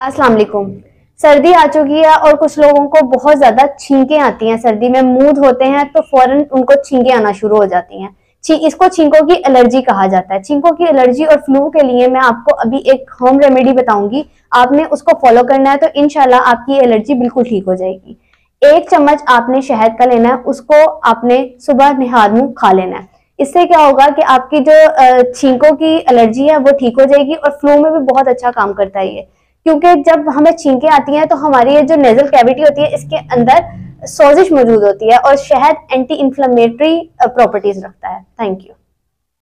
अस्सलाम वालेकुम। सर्दी आ चुकी है और कुछ लोगों को बहुत ज्यादा छींकें आती हैं। सर्दी में मूड होते हैं तो फौरन उनको छींकें आना शुरू हो जाती हैं। इसको छींकों की एलर्जी कहा जाता है। छींकों की एलर्जी और फ्लू के लिए मैं आपको अभी एक होम रेमेडी बताऊंगी। आपने उसको फॉलो करना है तो इंशाल्लाह आपकी एलर्जी बिल्कुल ठीक हो जाएगी। 1 चम्मच आपने शहद का लेना है, उसको आपने सुबह निहार मुंह खा लेना है। इससे क्या होगा कि आपकी जो छींकों की एलर्जी है वो ठीक हो जाएगी और फ्लू में भी बहुत अच्छा काम करता है ये। क्योंकि जब हमें छींकें आती हैं तो हमारी ये जो नेजल कैविटी होती है इसके अंदर सोजिश मौजूद होती है और शहद एंटी इंफ्लेमेटरी प्रॉपर्टीज रखता है। Thank you.